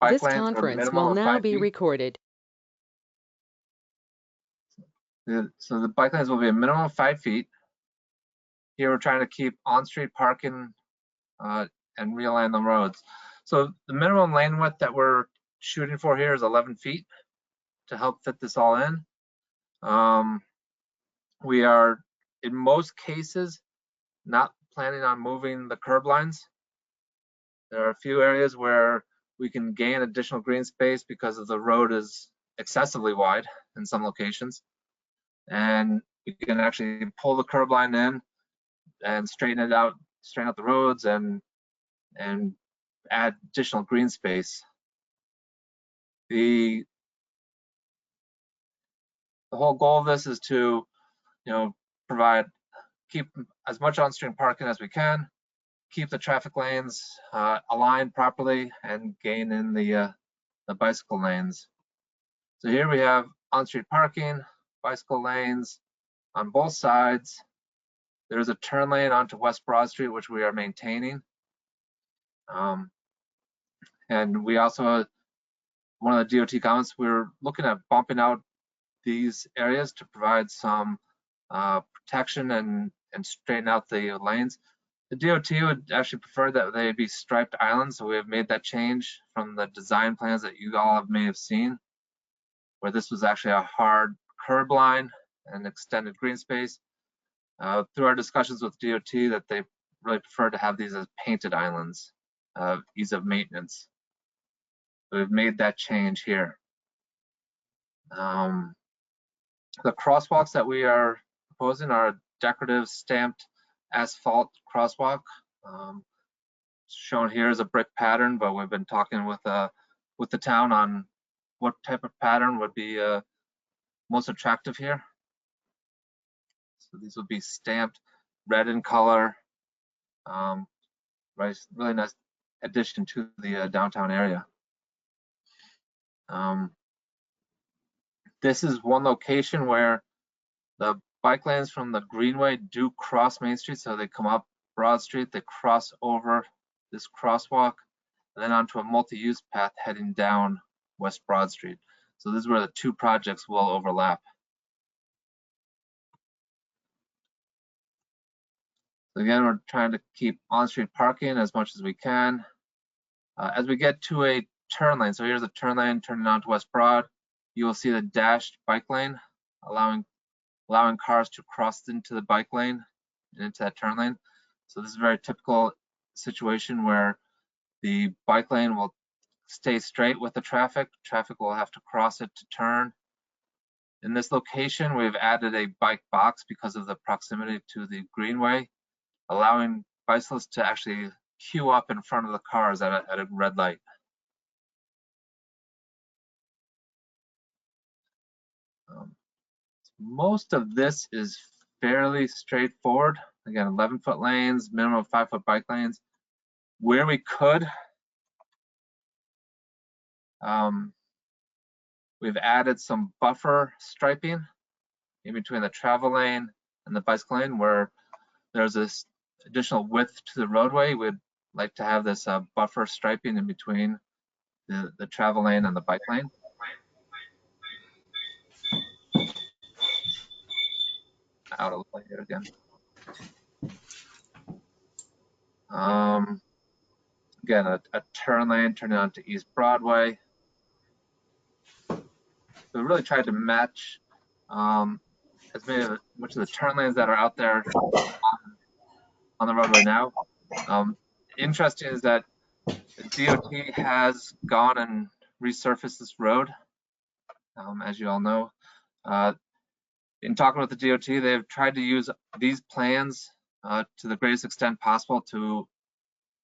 bike This lanes for a conference minimum will of now 5 be feet. recorded. So the bike lanes will be a minimum of 5 feet. Here we're trying to keep on-street parking and realign the roads. So the minimum lane width that we're shooting for here is 11 feet to help fit this all in. We are, in most cases, not planning on moving the curb lines. There are a few areas where we can gain additional green space because of the road is excessively wide in some locations. And we can actually pull the curb line in and straighten it out, straighten out the roads and add additional green space. The whole goal of this is to, keep as much on-street parking as we can, keep the traffic lanes aligned properly, and gain in the bicycle lanes. So here we have on-street parking, bicycle lanes on both sides. There's a turn lane onto West Broad Street, which we are maintaining. And we also, one of the DOT comments, we're looking at bumping out these areas to provide some protection and straighten out the lanes. The DOT would actually prefer that they be striped islands, so we have made that change from the design plans that you all may have seen, where this was actually a hard curb line and extended green space. Through our discussions with DOT, that they really prefer to have these as painted islands, ease of maintenance. So we've made that change here. The crosswalks that we are proposing are decorative stamped asphalt crosswalk. Shown here is a brick pattern, but we've been talking with the town on what type of pattern would be most attractive here. So these will be stamped red in color. Right, really nice addition to the downtown area. This is one location where the bike lanes from the Greenway do cross Main Street, so they come up Broad Street, they cross over this crosswalk, and then onto a multi-use path heading down West Broad Street. So this is where the two projects will overlap. So again, we're trying to keep on-street parking as much as we can. As we get to a turn lane, so here's a turn lane turning onto West Broad, you will see the dashed bike lane, allowing cars to cross into the bike lane and into that turn lane. So this is a very typical situation where the bike lane will stay straight with the traffic. Traffic will have to cross it to turn. In this location, we've added a bike box because of the proximity to the Greenway, allowing bicyclists to actually queue up in front of the cars at a red light. Most of this is fairly straightforward. Again, 11-foot lanes, minimum of 5-foot bike lanes. Where we could, we've added some buffer striping in between the travel lane and the bicycle lane, where there's this additional width to the roadway. We'd like to have this buffer striping in between the travel lane and the bike lane. Out of the way here again. Again, a turn lane turning onto East Broadway. So we really tried to match as much of the turn lanes that are out there on the roadway now. Interesting is that the DOT has gone and resurfaced this road, as you all know. In talking with the DOT, they've tried to use these plans to the greatest extent possible to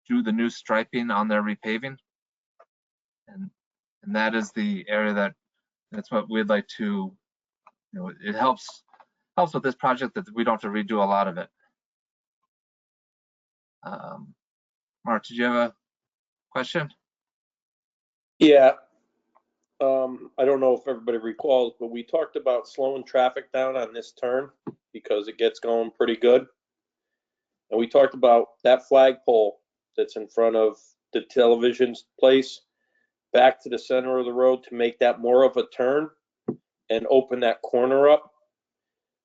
do the new striping on their repaving, and that is the area that's what we'd like to, it helps with this project that we don't have to redo a lot of it. Mark, did you have a question? Yeah. I don't know if everybody recalls, but we talked about slowing traffic down on this turn because it gets going pretty good. And we talked about that flagpole that's in front of the television place back to the center of the road to make that more of a turn and open that corner up,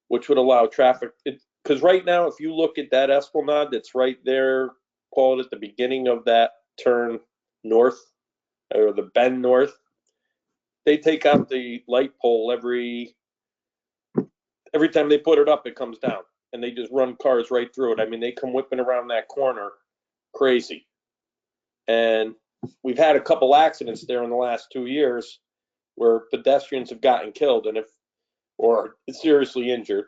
which would allow traffic. Because right now, if you look at that esplanade that's right there, call it at the beginning of that turn north, or the bend north, they take out the light pole every time they put it up, it comes down, and they just run cars right through it. I mean, they come whipping around that corner crazy. And we've had a couple accidents there in the last 2 years where pedestrians have gotten killed or seriously injured.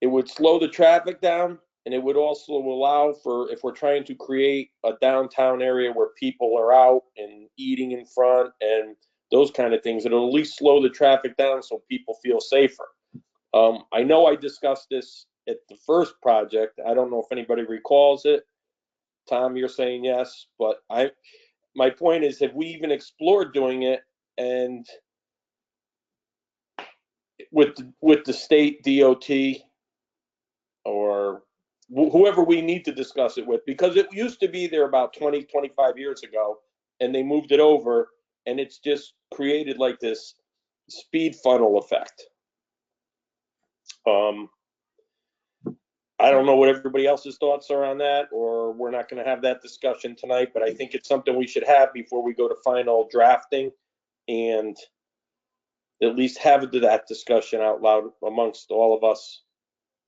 It would slow the traffic down, and it would also allow for, if we're trying to create a downtown area where people are out and eating in front and those kind of things, it'll at least slow the traffic down so people feel safer. I know I discussed this at the first project. I don't know if anybody recalls it. Tom, you're saying yes, but my point is, have we even explored doing it, and with the state DOT or whoever we need to discuss it with, because it used to be there about 20, 25 years ago, and they moved it over, and it's just created like this speed funnel effect. I don't know what everybody else's thoughts are on that, or we're not going to have that discussion tonight, but I think it's something we should have before we go to final drafting, and at least have that discussion out loud amongst all of us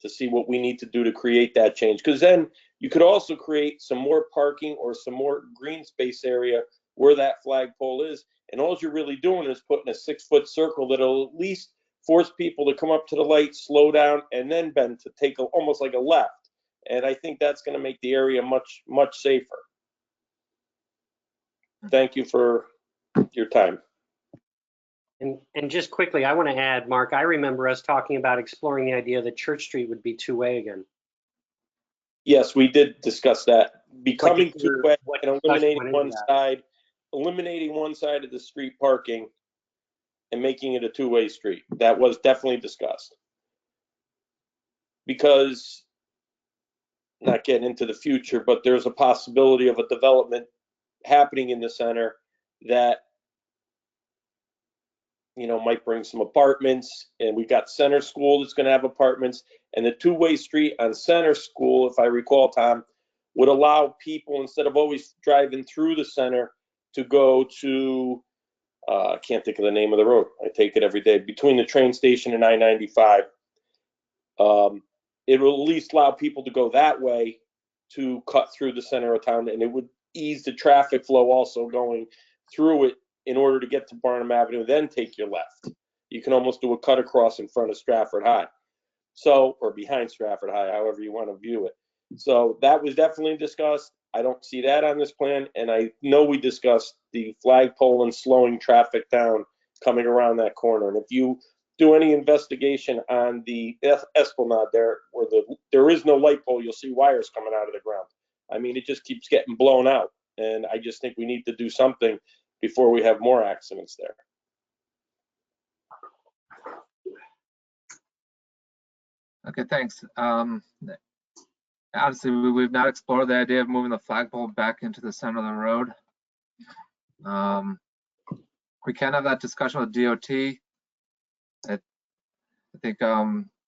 to see what we need to do to create that change. Because then you could also create some more parking or some more green space area where that flagpole is, and all you're really doing is putting a 6-foot circle that'll at least force people to come up to the light, slow down, and then bend to take almost like a left. And I think that's going to make the area much, much safer. Thank you for your time. And just quickly, I want to add, Mark, I remember us talking about exploring the idea that Church Street would be two-way again. Yes, we did discuss that. Becoming What two-way and eliminating went one side of the street parking and making it a two-way street. That was definitely discussed. Because, not getting into the future, but there's a possibility of a development happening in the center that, you know, might bring some apartments, and we've got Center School that's going to have apartments, and the two-way street on Center School, if I recall, Tom, would allow people, instead of always driving through the center, to go to, I can't think of the name of the road. I take it every day, between the train station and I-95. It will at least allow people to go that way to cut through the center of town, and it would ease the traffic flow also going through it in order to get to Barnum Avenue, then take your left. You can almost do a cut across in front of Stratford High. So, or behind Stratford High, however you want to view it. So that was definitely discussed. I don't see that on this plan. And I know we discussed the flagpole and slowing traffic down coming around that corner. And if you do any investigation on the esplanade there, where there is no light pole, you'll see wires coming out of the ground. I mean, it just keeps getting blown out. And I just think we need to do something before we have more accidents there. Okay, thanks. Obviously, we've not explored the idea of moving the flagpole back into the center of the road. We can have that discussion with DOT. I think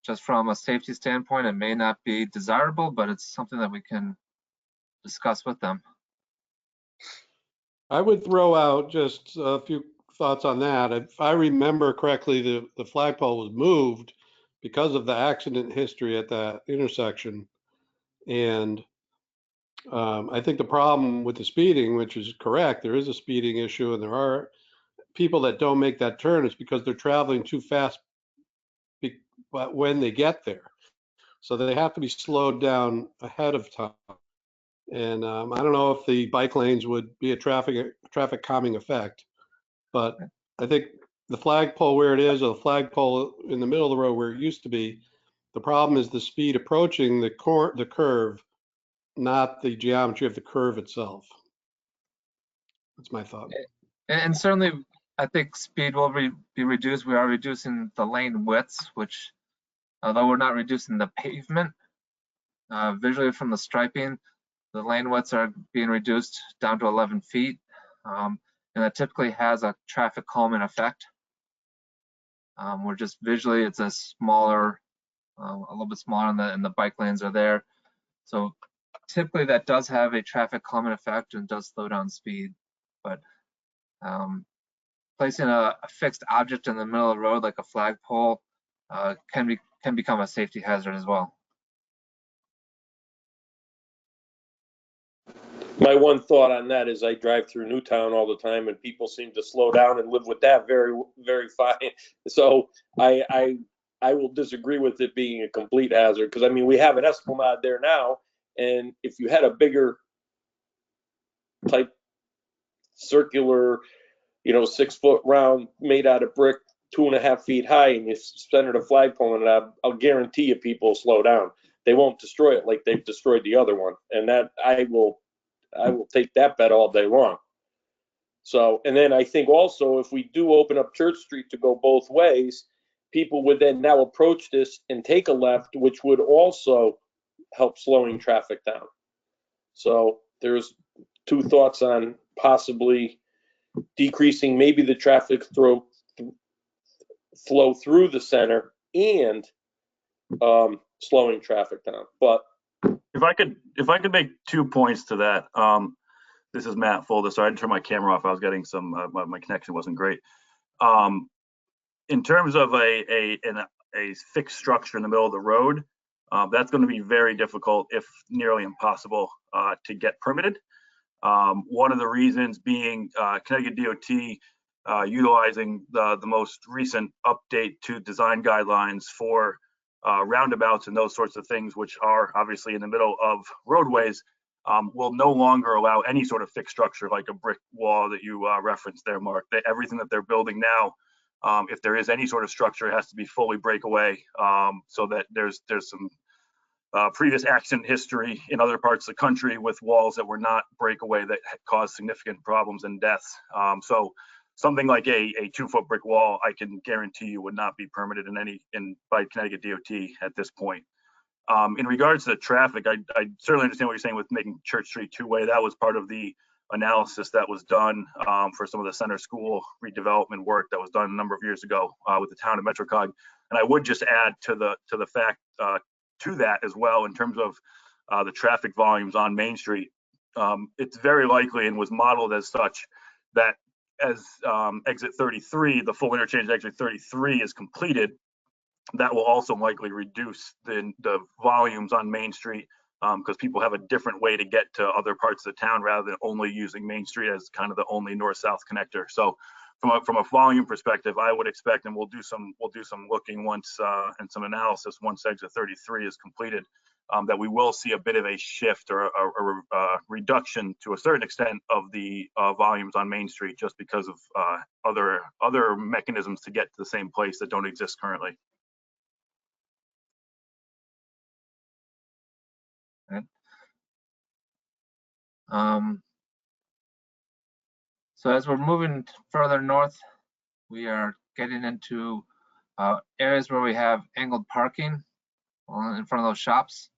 just from a safety standpoint, it may not be desirable, but it's something that we can discuss with them. I would throw out just a few thoughts on that. If I remember correctly, the flagpole was moved because of the accident history at that intersection. And I think the problem with the speeding, which is correct, there is a speeding issue, and there are people that don't make that turn. It's because they're traveling too fast when they get there. So they have to be slowed down ahead of time. And I don't know if the bike lanes would be a traffic calming effect, but I think the flagpole where it is, or the flagpole in the middle of the road where it used to be, the problem is the speed approaching the curve, not the geometry of the curve itself. That's my thought. And certainly, I think speed will be reduced. We are reducing the lane widths, which, although we're not reducing the pavement, visually from the striping, the lane widths are being reduced down to 11 feet. and that typically has a traffic calming effect. Where just visually it's a smaller, a little bit smaller, and the bike lanes are there. So typically that does have a traffic calming effect and does slow down speed. But placing a fixed object in the middle of the road like a flagpole can become a safety hazard as well. My one thought on that is I drive through Newtown all the time, and people seem to slow down and live with that very, very fine. So I will disagree with it being a complete hazard, because I mean, we have an Esplanade there now, and if you had a bigger type circular, 6-foot round made out of brick, 2.5 feet high, and you centered a flagpole in it, I'll guarantee you people slow down. They won't destroy it like they've destroyed the other one, and that I will take that bet all day long. So, and then I think also if we do open up Church Street to go both ways, people would then now approach this and take a left, which would also help slowing traffic down. So there's two thoughts on possibly decreasing maybe the traffic flow through the center and slowing traffic down. But if I could make 2 points to that. This is Matt Folder. Sorry, I didn't turn my camera off. I was getting some, my connection wasn't great. In terms of a fixed structure in the middle of the road, that's going to be very difficult, if nearly impossible, to get permitted. One of the reasons being Connecticut DOT utilizing the most recent update to design guidelines for roundabouts and those sorts of things, which are obviously in the middle of roadways, will no longer allow any sort of fixed structure like a brick wall that you referenced there, Mark. Everything that they're building now, if there is any sort of structure, it has to be fully breakaway, so that there's some previous accident history in other parts of the country with walls that were not breakaway that had caused significant problems and deaths. So something like a 2-foot brick wall, I can guarantee you would not be permitted by Connecticut DOT at this point. In regards to the traffic, I certainly understand what you're saying with making Church Street two-way. That was part of the analysis that was done for some of the center school redevelopment work that was done a number of years ago with the town of MetroCog. And I would just add to the fact to that as well, in terms of the traffic volumes on Main Street. It's very likely, and was modeled as such, that as exit 33, the full interchange exit 33 is completed, that will also likely reduce the volumes on Main Street, because people have a different way to get to other parts of the town rather than only using Main Street as kind of the only north-south connector. So from a volume perspective, I would expect, and we'll do some looking once and some analysis once exit 33 is completed, that we will see a bit of a shift or a reduction to a certain extent of the volumes on Main Street, just because of other mechanisms to get to the same place that don't exist currently. So as we're moving further north, we are getting into areas where we have angled parking in front of those shops.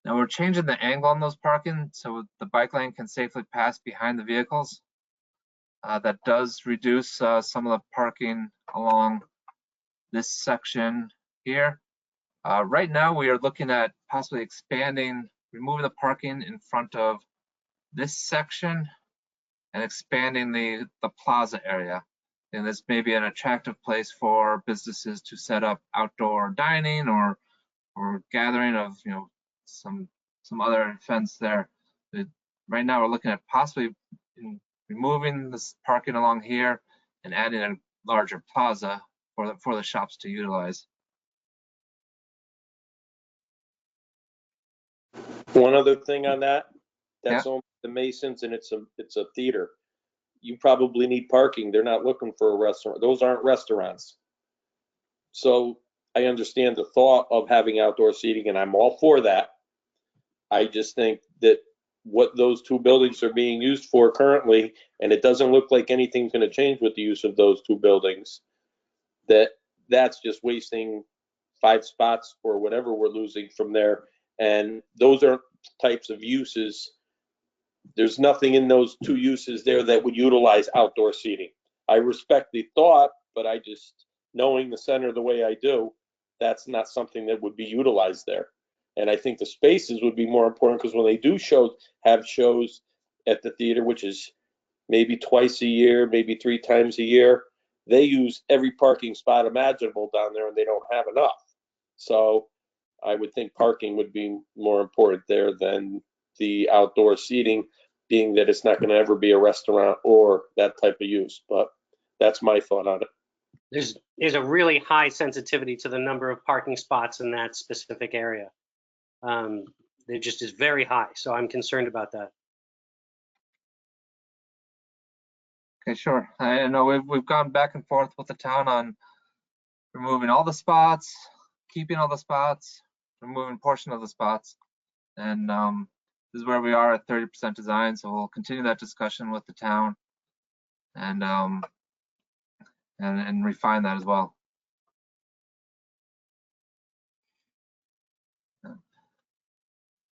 Now we're changing the angle on those parking so the bike lane can safely pass behind the vehicles. That does reduce some of the parking along this section here. Right now we are looking at possibly removing the parking in front of this section and expanding the plaza area. And this may be an attractive place for businesses to set up outdoor dining or gathering of some other events there. Right now we're looking at possibly removing this parking along here and adding a larger plaza for the shops to utilize. one other thing on that's Yeah. only the Masons, and it's a theater. You probably need parking. They're not looking for a restaurant. Those aren't restaurants. So I understand the thought of having outdoor seating, and I'm all for that. I just think that what those two buildings are being used for currently, and it doesn't look like anything's going to change with the use of those two buildings, that's just wasting 5 spots or whatever we're losing from there. And those are types of uses there's nothing in those two uses there that would utilize outdoor seating. I respect the thought, but I just, knowing the center the way I do, that's not something that would be utilized there. And I think the spaces would be more important, because when they do have shows at the theater, which is maybe twice a year, maybe 3 times a year, they use every parking spot imaginable down there, and they don't have enough. So I would think parking would be more important there than the outdoor seating, being that it's not going to ever be a restaurant or that type of use. But that's my thought on it. There's a really high sensitivity to the number of parking spots in that specific area. It just is very high, so I'm concerned about that. Okay, sure. I know we've gone back and forth with the town on removing all the spots, keeping all the spots, removing a portion of the spots, and this is where we are at 30% design. So we'll continue that discussion with the town and refine that as well.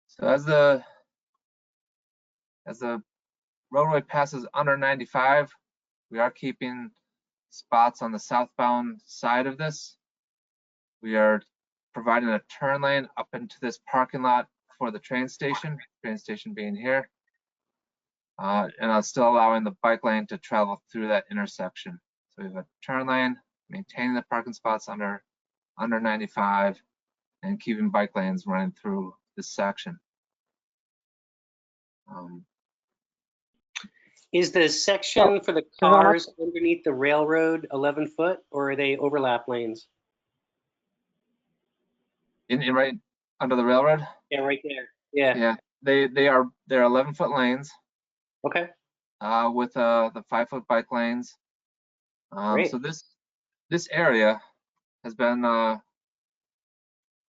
So as the roadway passes under 95, we are keeping spots on the southbound side of this. We are providing a turn lane up into this parking lot for the train station being here. And I'm still allowing the bike lane to travel through that intersection. So we have a turn lane, maintaining the parking spots under 95, and keeping bike lanes running through this section. Is the section for the cars underneath the railroad 11 foot, or are they overlap lanes? In right under the railroad? Yeah, right there. Yeah. Yeah, they're 11-foot lanes. Okay. With the 5-foot bike lanes. Great. So this area has been the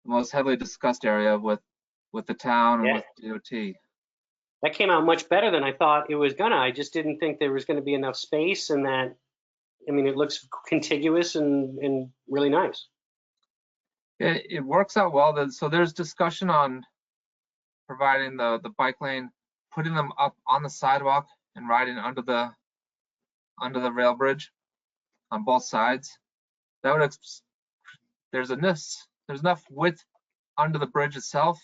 most heavily discussed area with the town and with DOT. That came out much better than I thought it was gonna. I just didn't think there was gonna be enough space, and that, I mean, it looks contiguous and really nice. It works out well. So there's discussion on providing the bike lane, putting them up on the sidewalk and riding under the rail bridge on both sides. That would there's enough width under the bridge itself,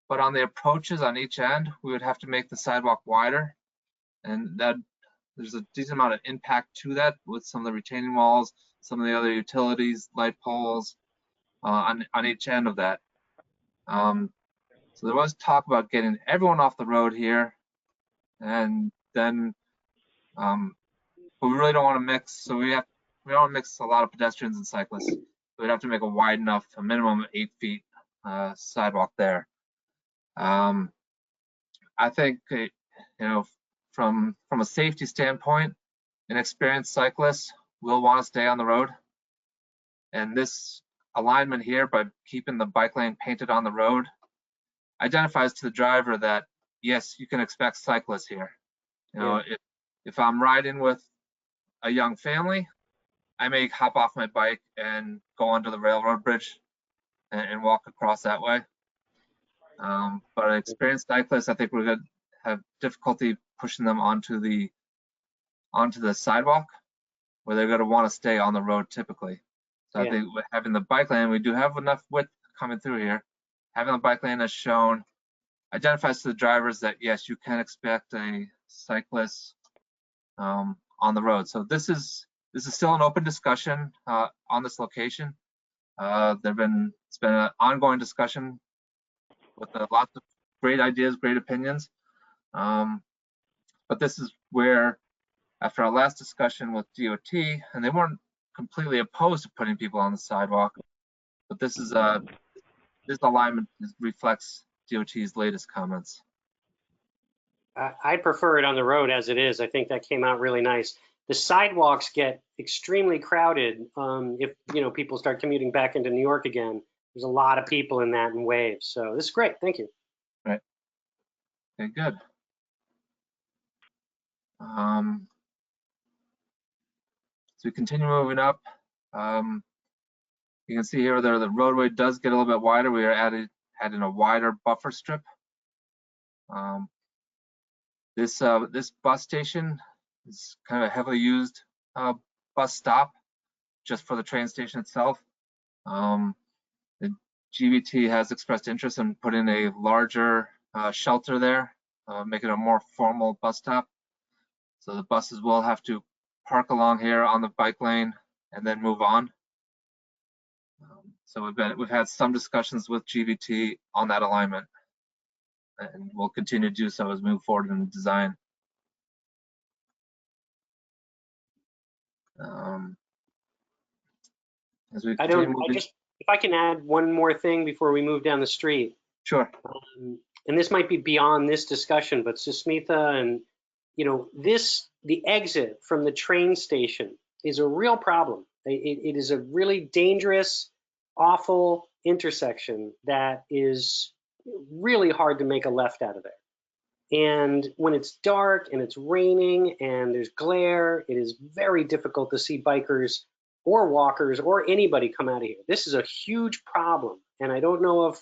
but on the approaches on each end, we would have to make the sidewalk wider, and that there's a decent amount of impact to that with some of the retaining walls, some of the other utilities, light poles on each end of that. So there was talk about getting everyone off the road here, and then, but we really don't want to mix. So we don't want to mix a lot of pedestrians and cyclists. So we'd have to make a wide enough, a minimum of 8 feet sidewalk there. I think, you know, from a safety standpoint, an experienced cyclist will want to stay on the road. And this alignment here, by keeping the bike lane painted on the road, identifies to the driver that, yes, you can expect cyclists here. You know, if I'm riding with a young family, I may hop off my bike and go onto the railroad bridge and walk across that way. But an experienced cyclist, I think we're going to have difficulty pushing them onto the sidewalk, where they're going to want to stay on the road typically. So I think with having the bike lane, we do have enough width coming through here. Having the bike lane as shown identifies to the drivers that, yes, you can expect a cyclist on the road. So this is still an open discussion on this location. It's been an ongoing discussion with lots of great ideas, great opinions. But this is where, after our last discussion with DOT, and they weren't completely opposed to putting people on the sidewalk, but this alignment reflects DOT's latest comments. I prefer it on the road as it is. I think that came out really nice. The sidewalks get extremely crowded if, you know, people start commuting back into New York again. There's a lot of people in that in waves. So this is great. Thank you. Right. Okay, good. So we continue moving up. You can see here the roadway does get a little bit wider. We are adding a wider buffer strip. This bus station is kind of a heavily used bus stop just for the train station itself. The GVT has expressed interest in putting a larger shelter there, making it a more formal bus stop. So the buses will have to park along here on the bike lane and then move on. So we've had some discussions with GVT on that alignment, and we'll continue to do so as we move forward in the design. As we continue moving. If I can add one more thing before we move down the street. Sure. And this might be beyond this discussion, but Susmitha and, the exit from the train station is a real problem. It is a really dangerous, awful intersection that is really hard to make a left out of there. And when it's dark and it's raining and there's glare, it is very difficult to see bikers or walkers or anybody come out of here. This is a huge problem. And I don't know if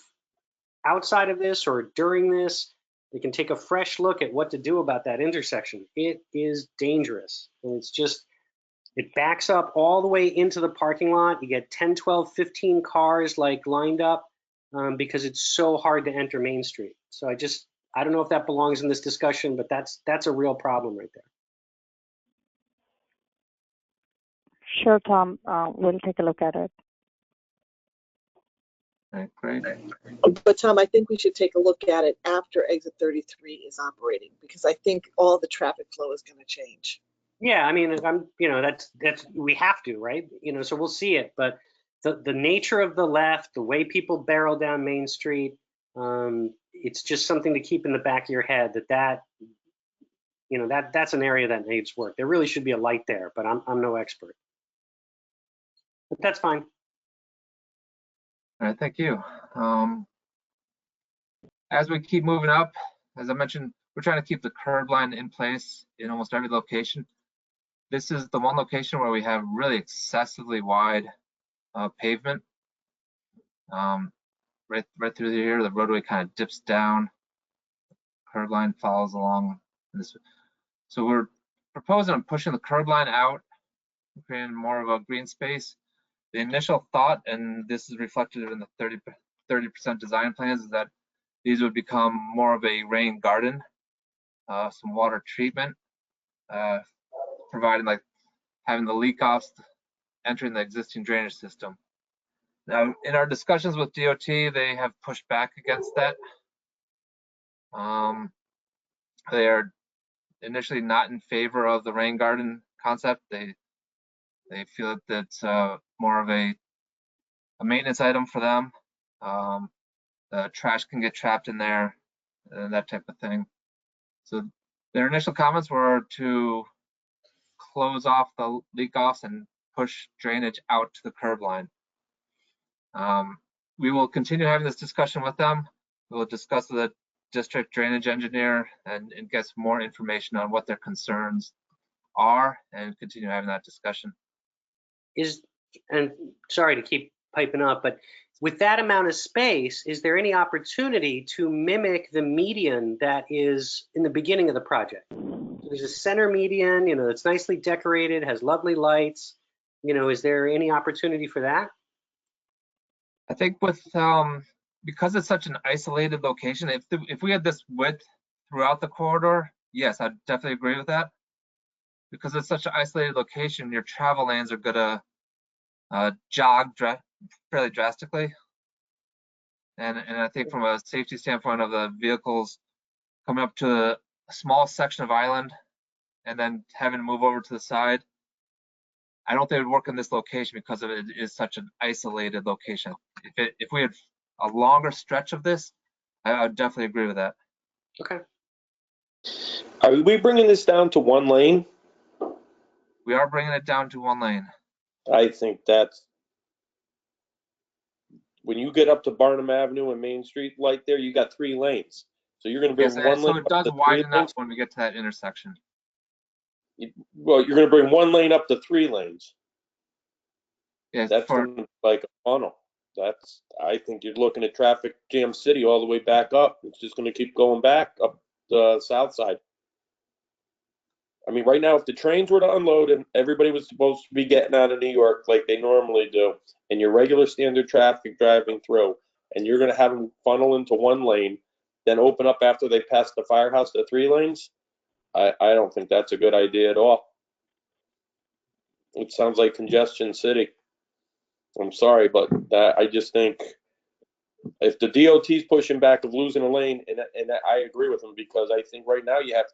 outside of this or during this, they can take a fresh look at what to do about that intersection. It is dangerous. And it backs up all the way into the parking lot. You get 10, 12, 15 cars lined up because it's so hard to enter Main Street. So I don't know if that belongs in this discussion, but that's a real problem right there. Sure, Tom. We'll take a look at it. Great. But Tom, I think we should take a look at it after exit 33 is operating, because I think all the traffic flow is going to change. Yeah, I mean, that's we have to, right? So we'll see it, but the nature of the left, the way people barrel down Main Street, it's just something to keep in the back of your head that's an area that needs work. There really should be a light there, but I'm no expert. But that's fine. All right, thank you. As we keep moving up, as I mentioned, we're trying to keep the curb line in place in almost every location. This is the one location where we have really excessively wide pavement. Right through here, the roadway kind of dips down. Curb line follows along. So we're proposing on pushing the curb line out, creating more of a green space. The initial thought, and this is reflected in the 30% design plans, is that these would become more of a rain garden, some water treatment, providing having the leak offs entering the existing drainage system. Now, in our discussions with DOT, they have pushed back against that. They are initially not in favor of the rain garden concept. They feel that it's more of a maintenance item for them. The trash can get trapped in there, and that type of thing. So their initial comments were to close off the leak offs and push drainage out to the curb line. We will continue having this discussion with them. We will discuss with the district drainage engineer and get some more information on what their concerns are and continue having that discussion. And sorry to keep piping up, but with that amount of space, is there any opportunity to mimic the median that is in the beginning of the project? There's a center median, that's nicely decorated, has lovely lights. Is there any opportunity for that? I think with because it's such an isolated location, if we had this width throughout the corridor, yes, I'd definitely agree with that. Because it's such an isolated location, your travel lanes are gonna jog fairly drastically. And I think from a safety standpoint of the vehicles coming up to a small section of island and then having to move over to the side, I don't think it would work in this location because it is such an isolated location. If we had a longer stretch of this, I would definitely agree with that. Okay. Are we bringing this down to one lane? We are bringing it down to one lane. I think that's, when you get up to Barnum Avenue and Main Street light there, you got 3 lanes. So you're going to bring one lane. So it does widen up when we get to that intersection. Well, you're going to bring one lane up to 3 lanes. Yes, that's like a funnel. I think you're looking at traffic jam city all the way back up. It's just going to keep going back up the south side. I mean, right now, if the trains were to unload and everybody was supposed to be getting out of New York like they normally do, and your regular standard traffic driving through, and you're going to have them funnel into one lane, then open up after they pass the firehouse to 3 lanes, I don't think that's a good idea at all. It sounds like congestion city. I'm sorry, but I just think if the DOT's pushing back of losing a lane, and I agree with them, because I think right now you have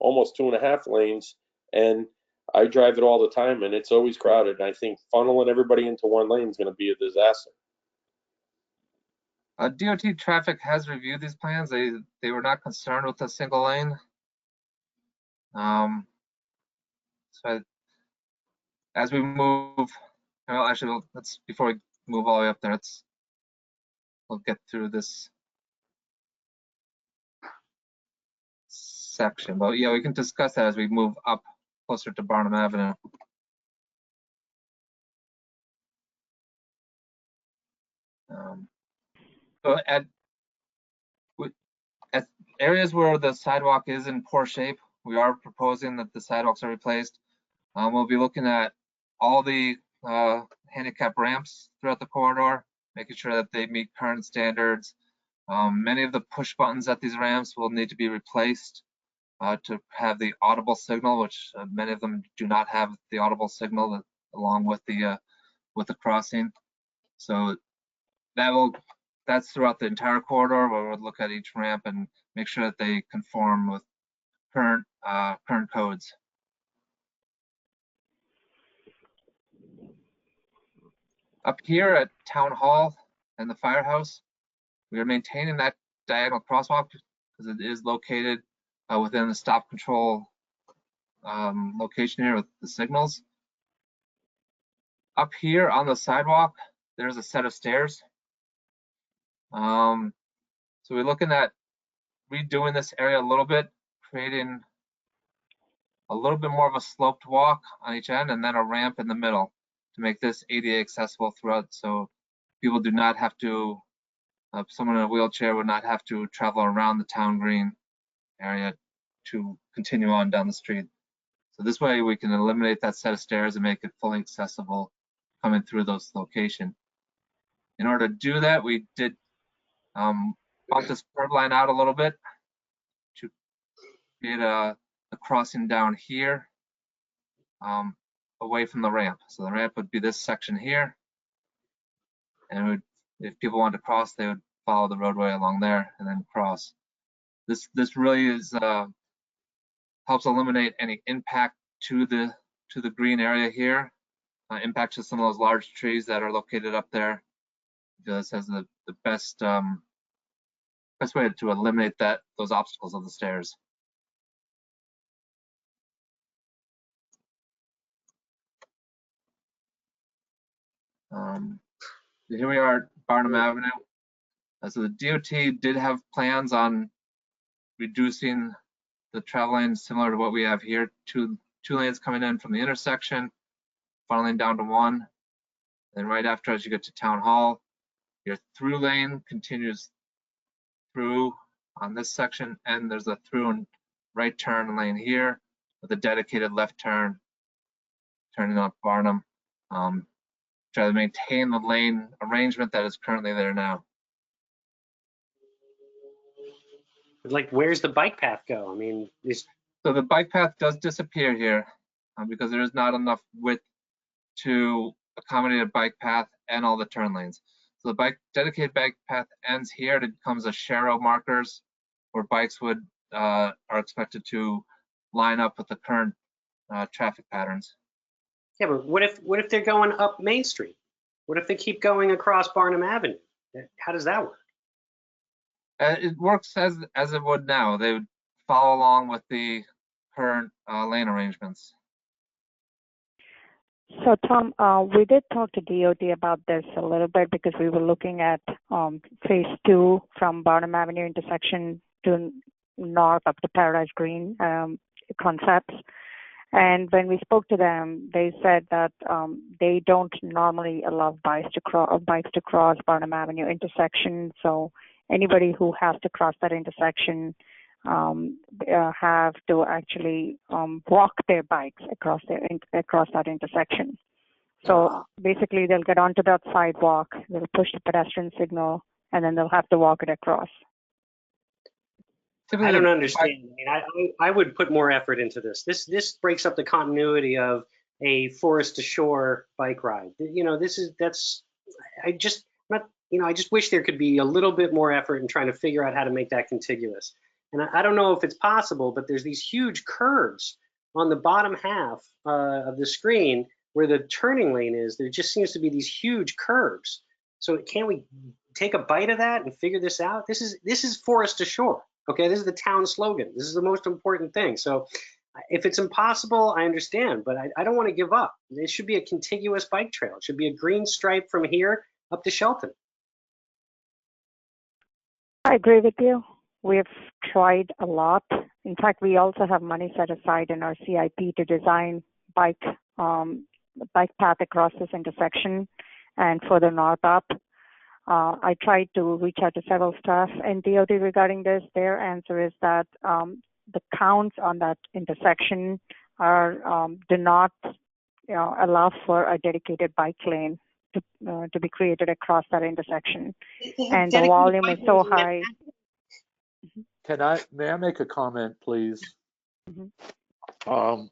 almost 2.5 lanes, and I drive it all the time, and it's always crowded. And I think funneling everybody into one lane is going to be a disaster. DOT traffic has reviewed these plans. They were not concerned with a single lane. So as we move, well, actually, before we move all the way up there, we'll get through this section. But yeah, we can discuss that as we move up closer to Barnum Avenue. So at areas where the sidewalk is in poor shape, we are proposing that the sidewalks are replaced. We'll be looking at all the handicap ramps throughout the corridor, making sure that they meet current standards. Many of the push buttons at these ramps will need to be replaced to have the audible signal, which many of them do not have the audible signal along with the crossing. So that's throughout the entire corridor, where we'll look at each ramp and make sure that they conform with current codes. Up here at Town Hall and the firehouse, we are maintaining that diagonal crosswalk because it is located within the stop control location here with the signals. Up here on the sidewalk, there's a set of stairs. So we're looking at redoing this area a little bit, creating a little bit more of a sloped walk on each end and then a ramp in the middle to make this ADA accessible throughout, so people do not have to, someone in a wheelchair would not have to travel around the town green area to continue on down the street. So this way we can eliminate that set of stairs and make it fully accessible coming through those locations. In order to do that, we did bump this curb line out a little bit to create a crossing down here away from the ramp. So the ramp would be this section here, and if people wanted to cross, they would follow the roadway along there and then cross. This really is helps eliminate any impact to the green area here, impacts to some of those large trees that are located up there. This has the best way to eliminate those obstacles of the stairs. Here we are at Barnum Avenue. So the DOT did have plans on reducing the travel lanes similar to what we have here, two lanes coming in from the intersection, funneling down to 1. Then right after, as you get to Town Hall, your through lane continues through on this section, and there's a through and right turn lane here with a dedicated left turn, turning up Barnum. Try to maintain the lane arrangement that is currently there now. Like, where's the bike path go? I mean, so the bike path does disappear here because there is not enough width to accommodate a bike path and all the turn lanes. So the dedicated bike path ends here. It becomes a Sharrow markers where bikes are expected to line up with the current traffic patterns. Yeah, but what if they're going up Main Street? What if they keep going across Barnum Avenue? How does that work? It works as it would now. They would follow along with the current lane arrangements. So Tom, we did talk to DOT about this a little bit because we were looking at phase 2 from Barnum Avenue intersection to north of the Paradise Green concepts. And when we spoke to them, they said that they don't normally allow bikes to cross Barnum Avenue intersection. So anybody who has to cross that intersection have to actually walk their bikes across that intersection. So basically, they'll get onto that sidewalk, they'll push the pedestrian signal, and then they'll have to walk it across. I don't understand. I mean, I would put more effort into this. This breaks up the continuity of a forest to shore bike ride. You know, I just wish there could be a little bit more effort in trying to figure out how to make that contiguous. And I don't know if it's possible, but there's these huge curves on the bottom half of the screen where the turning lane is. There just seems to be these huge curves. So can't we take a bite of that and figure this out? This is forest to shore. Okay, this is the town slogan. This is the most important thing. So if it's impossible, I understand, but I don't want to give up. It should be a contiguous bike trail. It should be a green stripe from here up to Shelton. I agree with you. We've tried a lot. In fact, we also have money set aside in our CIP to design bike path across this intersection and further north up. I tried to reach out to several staff in DOT regarding this. Their answer is that the counts on that intersection do not allow for a dedicated bike lane to be created across that intersection. And the volume is so high. May I make a comment, please? Mm-hmm.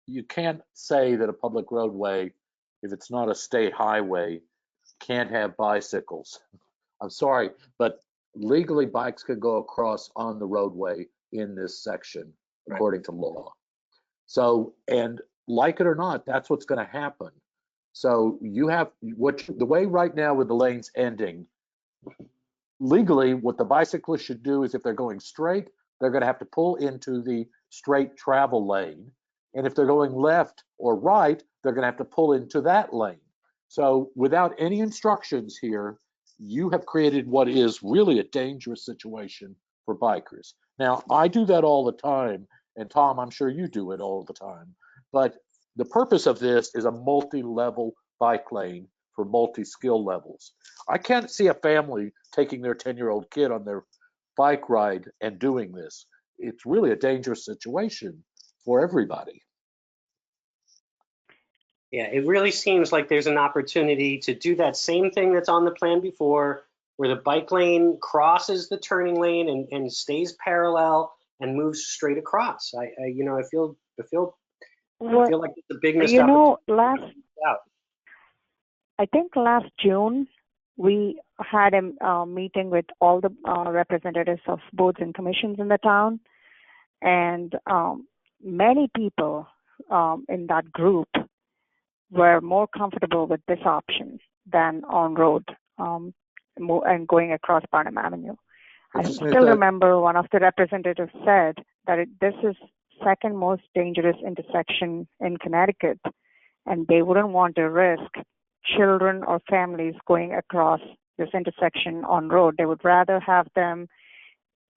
You can't say that a public roadway, if it's not a state highway, can't have bicycles. I'm sorry, but legally bikes could go across on the roadway in this section, according to law. So, and like it or not, that's what's going to happen. So you have the way right now with the lanes ending, legally what the bicyclist should do is if they're going straight, they're going to have to pull into the straight travel lane. And if they're going left or right, they're going to have to pull into that lane. So without any instructions here, you have created what is really a dangerous situation for bikers. Now, I do that all the time, and Tom, I'm sure you do it all the time. But the purpose of this is a multi-level bike lane for multi-skill levels. I can't see a family taking their 10-year-old kid on their bike ride and doing this. It's really a dangerous situation for everybody. Yeah, it really seems like there's an opportunity to do that same thing that's on the plan before, where the bike lane crosses the turning lane and stays parallel and moves straight across. I feel like it's a big missed opportunity. I think last June we had a meeting with all the representatives of boards and commissions in the town, and many people in that group were more comfortable with this option than on road and going across Barnum Avenue. I still remember one of the representatives said that this is second most dangerous intersection in Connecticut, and they wouldn't want to risk children or families going across this intersection on road. They would rather have them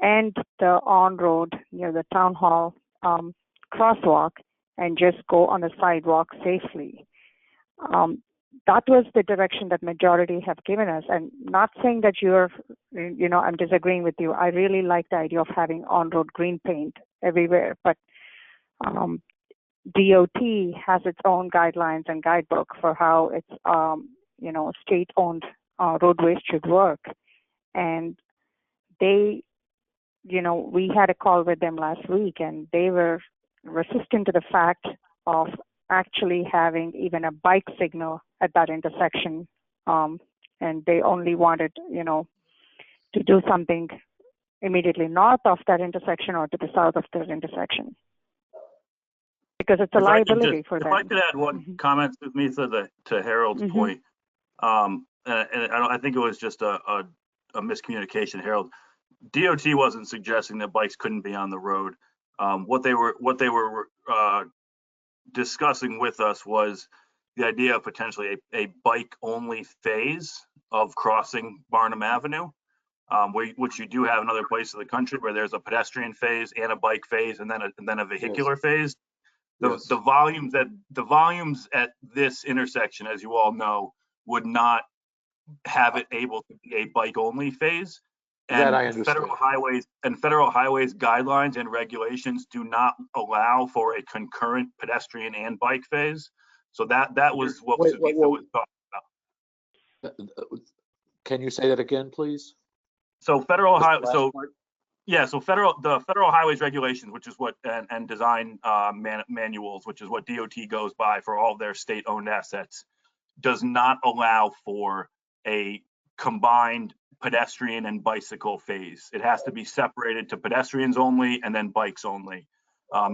end the on road near the town hall crosswalk and just go on the sidewalk safely. That was the direction that majority have given us. And not saying that I'm disagreeing with you. I really like the idea of having on-road green paint everywhere, but DOT has its own guidelines and guidebook for how its state-owned roadways should work. And we had a call with them last week, and they were resistant to the fact of actually having even a bike signal at that intersection, and they only wanted to do something immediately north of that intersection or to the south of that intersection, because it's a liability for them. If I could add one comment, Smitha, to Harold's point, and I think it was just a miscommunication, Harold. DOT wasn't suggesting that bikes couldn't be on the road. What they were discussing with us was the idea of potentially a bike-only phase of crossing Barnum Avenue, which you do have in other places of the country where there's a pedestrian phase and a bike phase and then a vehicular phase. The volumes at this intersection, as you all know, would not have it able to be a bike-only phase. That And I understand. federal highways guidelines and regulations do not allow for a concurrent pedestrian and bike phase. So that was what Wait, Sugita was talking about. Can you say that again, please? So Just the last part? yeah, so the federal highways regulations, which is what and design manuals, which is what DOT goes by for all of their state-owned assets, does not allow for a combined pedestrian and bicycle phase. It has to be separated to pedestrians only and then bikes only.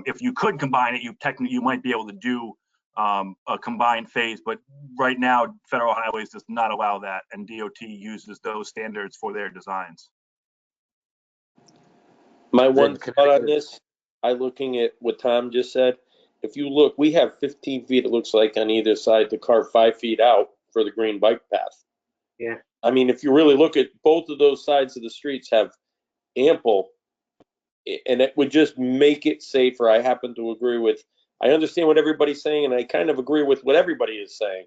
If you could combine it, you might be able to do a combined phase, but right now federal highways does not allow that, and DOT uses those standards for their designs. My Then one thought on Connecticut, this, I looking at what Tom just said, if you look, we have 15 feet, it looks like, on either side to carve 5 feet out for the green bike path. Yeah. I mean, if you really look at both of those sides of the streets have ample, and it would just make it safer. I happen to agree with, I understand what everybody's saying, and I kind of agree with what everybody is saying.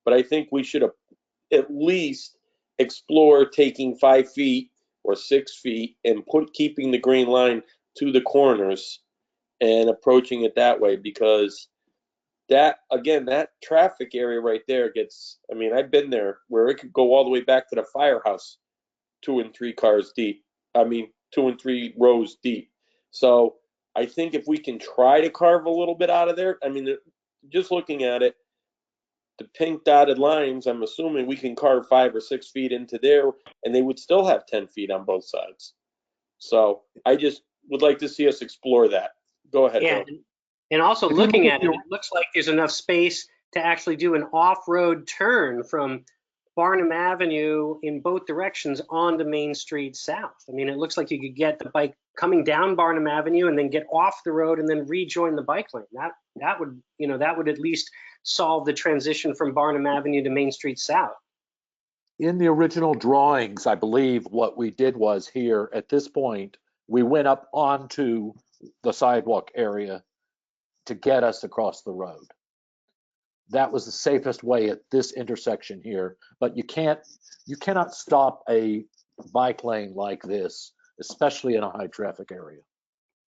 But I think we should at least explore taking 5 feet or 6 feet and keeping the green line to the corners and approaching it that way, because that, again, that traffic area right there gets, I mean, I've been there where it could go all the way back to the firehouse, 2 and 3 cars deep. I mean, 2 and 3 rows deep. So I think if we can try to carve a little bit out of there, I mean, just looking at it, the pink dotted lines, I'm assuming we can carve 5 or 6 feet into there, and they would still have 10 feet on both sides. So I just would like to see us explore that. Go ahead, Yeah, Bill. and also If you look looking at at it, it looks like there's enough space to actually do an off-road turn from Barnum Avenue in both directions onto Main Street South. I mean, it looks like you could get the bike coming down Barnum Avenue and then get off the road and then rejoin the bike lane. That would, that would at least solve the transition from Barnum Avenue to Main Street South. in the original drawings, I believe what we did was here at this point, we went up onto the sidewalk area to get us across the road. That was the safest way at this intersection here, but you cannot stop a bike lane like this, especially in a high traffic area.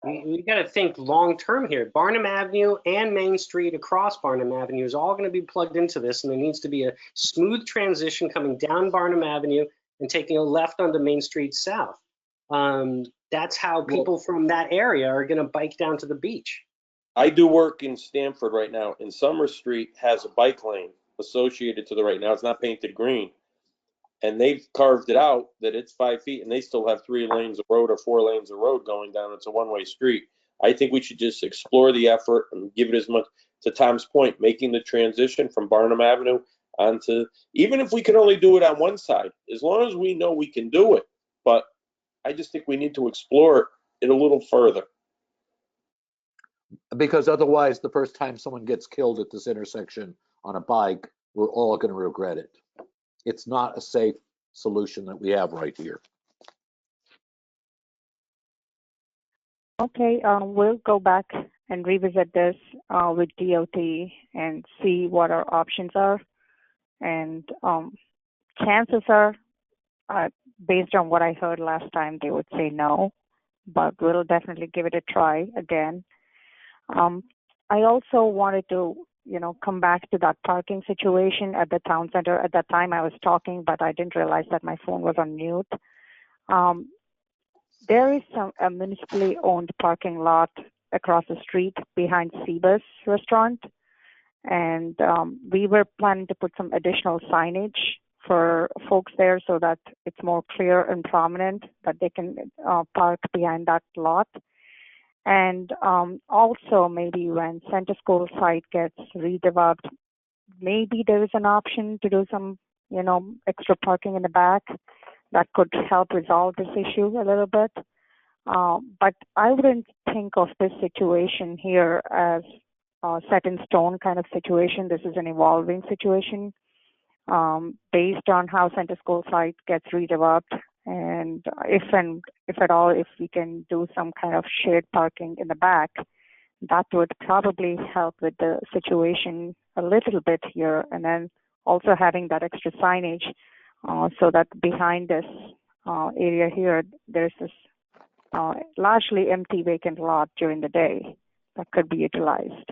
We got to think long term here. Barnum Avenue and Main Street across Barnum Avenue is all going to be plugged into this, and there needs to be a smooth transition coming down Barnum Avenue and taking a left onto Main Street South. That's how people from that area are going to bike down to the beach. I do work in Stratford right now, and Summer Street has a bike lane associated to the right now. It's not painted green. And they've carved it out that it's 5 feet, and they still have 3 lanes of road or 4 lanes of road going down. It's a one-way street. I think we should just explore the effort and give it as much, to Tom's point, making the transition from Barnum Avenue onto, even if we can only do it on one side, as long as we know we can do it. But I just think we need to explore it a little further. Because otherwise, the first time someone gets killed at this intersection on a bike, we're all going to regret it. It's not a safe solution that we have right here. Okay, we'll go back and revisit this with DOT and see what our options are. And chances are, based on what I heard last time, they would say no, but we'll definitely give it a try again. I also wanted to, come back to that parking situation at the town center. At that time I was talking, but I didn't realize that my phone was on mute. There is a municipally owned parking lot across the street behind Seabass restaurant. And we were planning to put some additional signage for folks there so that it's more clear and prominent that they can park behind that lot. And also maybe when Center School site gets redeveloped, maybe there is an option to do some, extra parking in the back that could help resolve this issue a little bit. But I wouldn't think of this situation here as a set in stone kind of situation. This is an evolving situation based on how Center School site gets redeveloped. And if at all, if we can do some kind of shared parking in the back, that would probably help with the situation a little bit here. And then also having that extra signage so that behind this area here, there's this largely empty vacant lot during the day that could be utilized.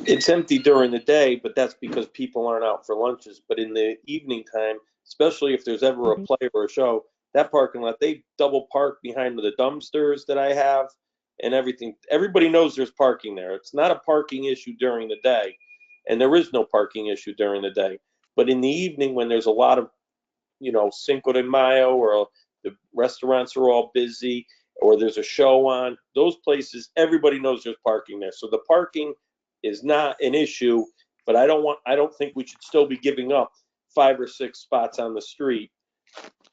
It's empty during the day, but that's because people aren't out for lunches. But in the evening time, especially if there's ever a play or a show, that parking lot, they double park behind the dumpsters that I have and everything. Everybody knows there's parking there. It's not a parking issue during the day, and there is no parking issue during the day. But in the evening, when there's a lot of, Cinco de Mayo, or the restaurants are all busy, or there's a show on, those places, everybody knows there's parking there. So the parking is not an issue, but I don't think we should still be giving up 5 or 6 spots on the street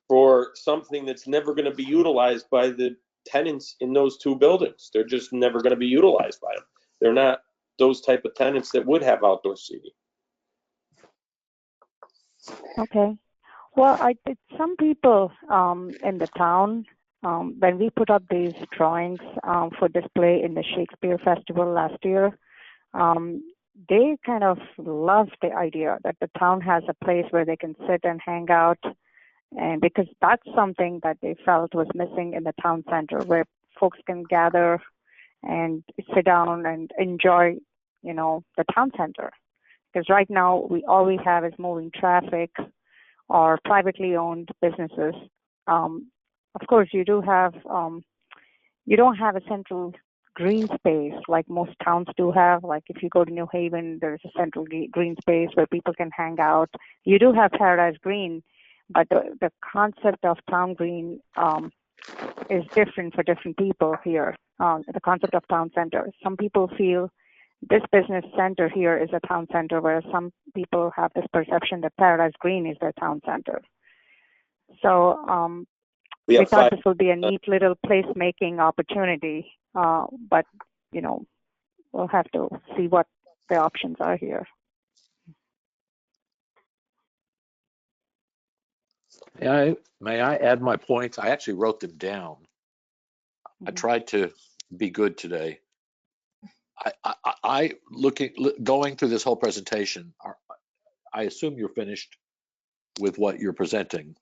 for something that's never going to be utilized by the tenants in those 2 buildings. They're just never going to be utilized by them. They're not those type of tenants that would have outdoor seating. Okay. Well, some people in the town, when we put up these drawings for display in the Shakespeare Festival last year, they kind of loved the idea that the town has a place where they can sit and hang out, and because that's something that they felt was missing in the town center, where folks can gather and sit down and enjoy, the town center. Because right now all we have is moving traffic or privately owned businesses. Of course, you don't have a central green space like most towns do have. Like if you go to New Haven, there's a central green space where people can hang out. You do have Paradise Green, but the concept of town green is different for different people here. The concept of town center. Some people feel this business center here is a town center, whereas some people have this perception that Paradise Green is their town center. So we thought this would be a neat little place-making opportunity, but, we'll have to see what the options are here. May I add my points? I actually wrote them down. I tried to be good today. Going through this whole presentation, I assume you're finished with what you're presenting,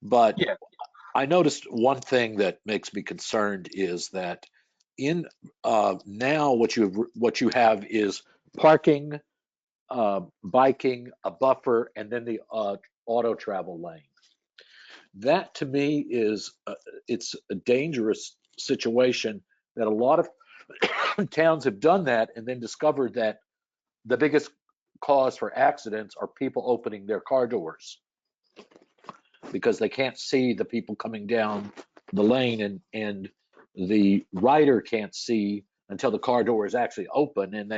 but Yeah. I noticed one thing that makes me concerned is that in now what you have is parking, biking, a buffer, and then the auto travel lane. That to me is it's a dangerous situation that a lot of towns have done that and then discovered that the biggest cause for accidents are people opening their car doors because they can't see the people coming down the lane, and the rider can't see until the car door is actually open, and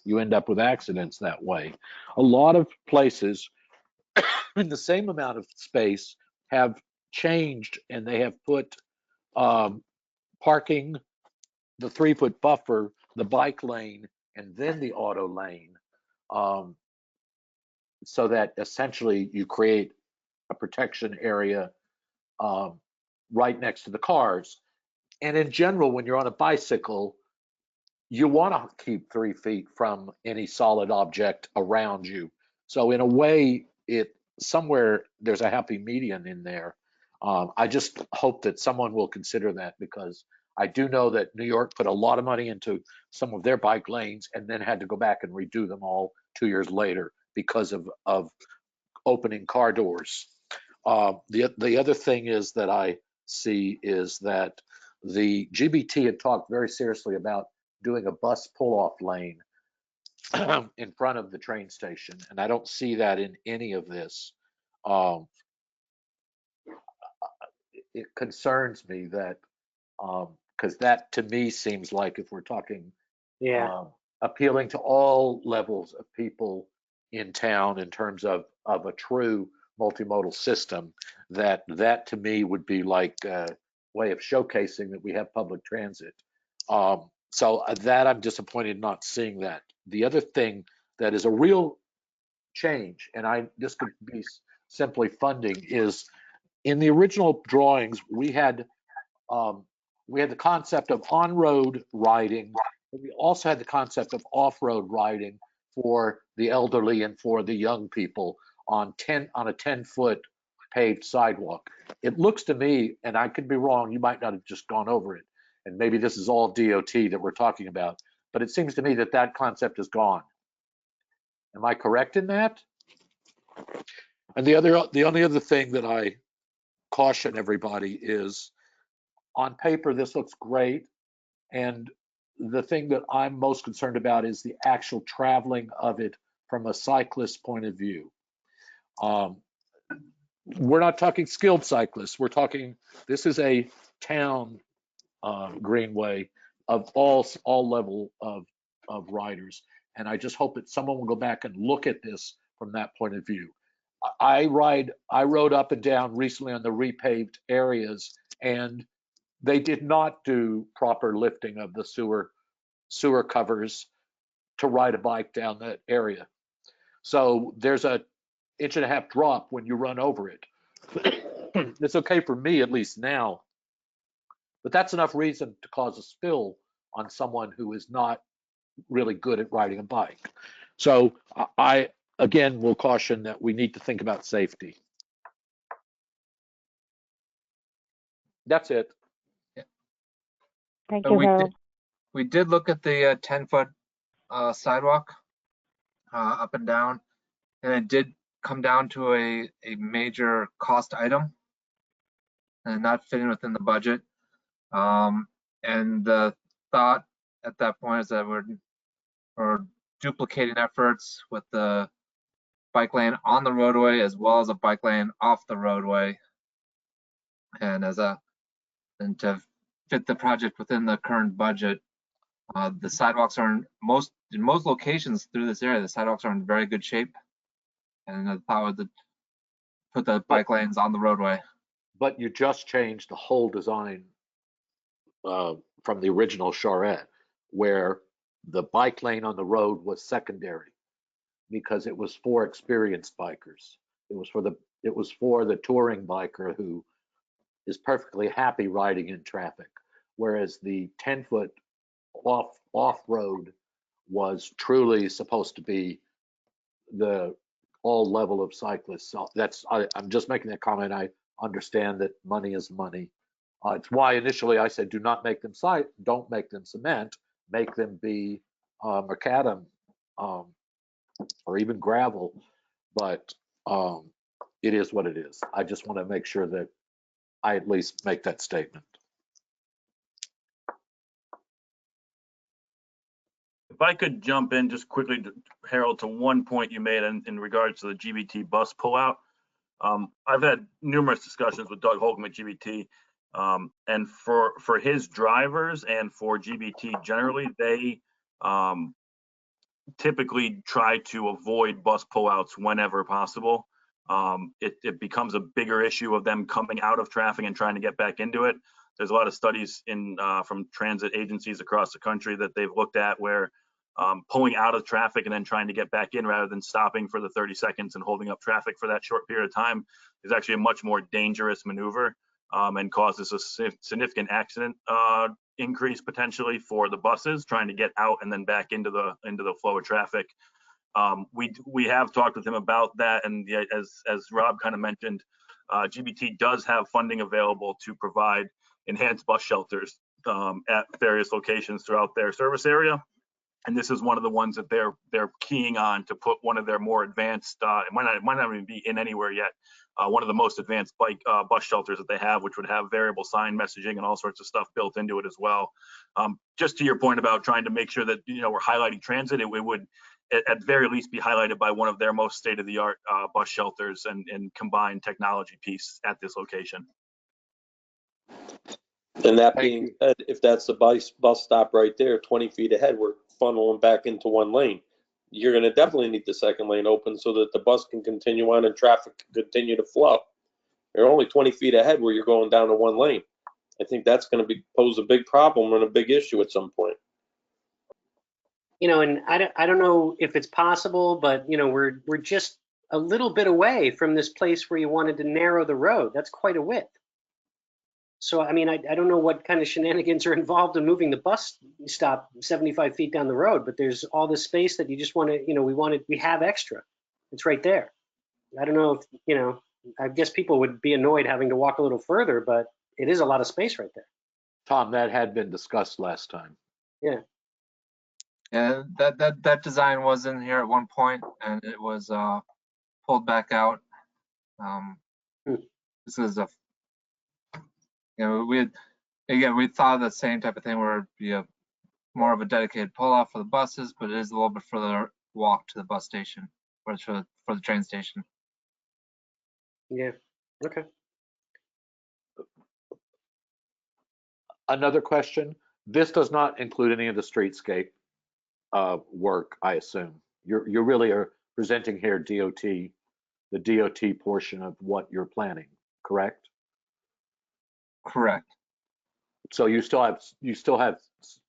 you end up with accidents that way. A lot of places in the same amount of space have changed, and they have put parking, the 3-foot buffer, the bike lane, and then the auto lane, so that essentially you create a protection area right next to the cars. And in general, when you're on a bicycle, you want to keep 3 feet from any solid object around you. So in a way, somewhere there's a happy median in there. I just hope that someone will consider that, because I do know that New York put a lot of money into some of their bike lanes and then had to go back and redo them all 2 years later because of opening car doors. The other thing is that I see is that the GBT had talked very seriously about doing a bus pull-off lane in front of the train station, and I don't see that in any of this. It concerns me that because that to me seems like, if we're talking appealing to all levels of people in town in terms of a true multimodal system, that to me would be like a way of showcasing that we have public transit. So that I'm disappointed not seeing that. The other thing that is a real change, and this could be simply funding, is in the original drawings we had the concept of on-road riding, but we also had the concept of off-road riding for the elderly and for the young people on a 10-foot paved sidewalk. It looks to me, and I could be wrong, you might not have just gone over it, and maybe this is all DOT that we're talking about, but it seems to me that that concept is gone. Am I correct in that? And the only other thing that I caution everybody is, on paper, this looks great. And the thing that I'm most concerned about is the actual traveling of it from a cyclist point of view. We're not talking skilled cyclists. We're talking, this is a town greenway of all level of riders. And I just hope that someone will go back and look at this from that point of view. I rode up and down recently on the repaved areas, and they did not do proper lifting of the sewer covers to ride a bike down that area. So there's a 1.5 inch drop when you run over it. It's okay for me, at least now, but that's enough reason to cause a spill on someone who is not really good at riding a bike. So I, again, will caution that we need to think about safety. That's it. Thank So you, Harold. we did look at the 10-foot sidewalk up and down, and it did come down to a major cost item and not fitting within the budget. And the thought at that point is that we're duplicating efforts with the bike lane on the roadway as well as a bike lane off the roadway, and to fit the project within the current budget. The sidewalks are in most locations through this area. The sidewalks are in very good shape, and the thought was to put the bike lanes on the roadway. But you just changed the whole design from the original charrette, where the bike lane on the road was secondary because it was for experienced bikers. It was for the touring biker who is perfectly happy riding in traffic, whereas the 10-foot off-road was truly supposed to be the all level of cyclists. So I'm just making that comment. I understand that money is money. It's why initially I said, don't make them cement, make them be macadam or even gravel. But it is what it is. I just want to make sure that I at least make that statement. If I could jump in just quickly, Harold, to one point you made in regards to the GBT bus pullout. I've had numerous discussions with Doug Holcomb at GBT, and for his drivers and for GBT generally, they typically try to avoid bus pullouts whenever possible. It becomes a bigger issue of them coming out of traffic and trying to get back into it. There's a lot of studies from transit agencies across the country that they've looked at where pulling out of traffic and then trying to get back in rather than stopping for the 30 seconds and holding up traffic for that short period of time is actually a much more dangerous maneuver and causes a significant accident increase potentially for the buses trying to get out and then back into the flow of traffic. We have talked with him about that, and as Rob kind of mentioned, GBT does have funding available to provide enhanced bus shelters at various locations throughout their service area. And this is one of the ones that they're keying on to put one of their more advanced, it might not even be in anywhere yet, one of the most advanced bus shelters that they have, which would have variable sign messaging and all sorts of stuff built into it as well. Just to your point about trying to make sure that we're highlighting transit, it would at very least be highlighted by one of their most state-of-the-art bus shelters and combined technology piece at this location. And that being said, if that's the bus stop right there, 20 feet ahead, we're funneling back into one lane. You're going to definitely need the second lane open so that the bus can continue on and traffic can continue to flow. You're only 20 feet ahead where you're going down to one lane. I think that's going to pose a big problem and a big issue at some point. And I don't know if it's possible, but we're just a little bit away from this place where you wanted to narrow the road. That's quite a width. So, I mean, I don't know what kind of shenanigans are involved in moving the bus stop 75 feet down the road, but there's all this space that you just want to, we have extra. It's right there. I don't know if, I guess people would be annoyed having to walk a little further, but it is a lot of space right there. Tom, that had been discussed last time. Yeah. Yeah, that design was in here at one point, and it was pulled back out. This is we thought the same type of thing where it'd be more of a dedicated pull-off for the buses, but it is a little bit further walk to the bus station or for the train station. Yeah. Okay. Another question. This does not include any of the streetscape work, I assume. You really are presenting here the DOT portion of what you're planning, correct? Correct. So you still have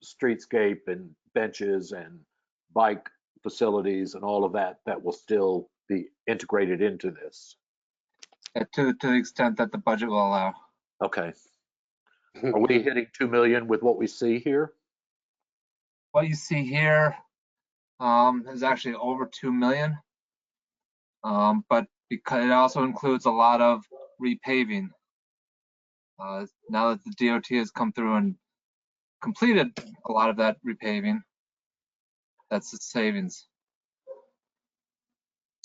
streetscape and benches and bike facilities and all of that will still be integrated into this. To the extent that the budget will allow. Okay. Are we hitting 2 million with what we see here? What you see here is actually over 2 million, but because it also includes a lot of repaving. Now that the DOT has come through and completed a lot of that repaving, that's the savings.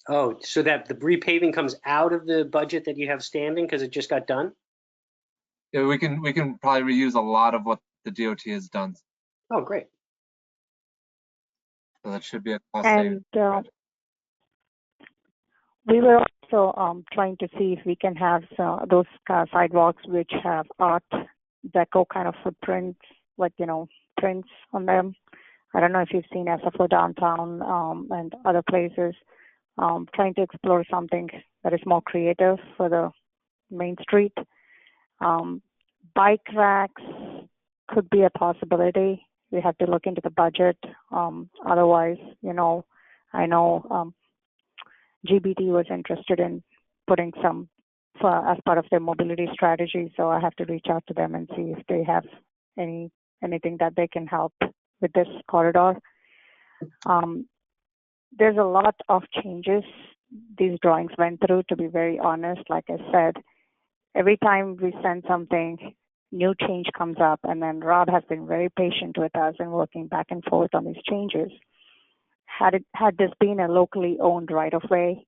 Oh, so that the repaving comes out of the budget that you have standing because it just got done? Yeah, we can probably reuse a lot of what the DOT has done. Oh, great. So that should be a cost saving. And we were also trying to see if we can have those sidewalks which have Art Deco kind of footprints, like, prints on them. I don't know if you've seen SFO downtown and other places. Trying to explore something that is more creative for the main street. Bike racks could be a possibility. We have to look into the budget. Otherwise, I know GBT was interested in putting some as part of their mobility strategy. So I have to reach out to them and see if they have anything that they can help with this corridor. There's a lot of changes these drawings went through, to be very honest. Like I said, every time we send something, new change comes up, and then Rob has been very patient with us and working back and forth on these changes. Had this been a locally owned right-of-way,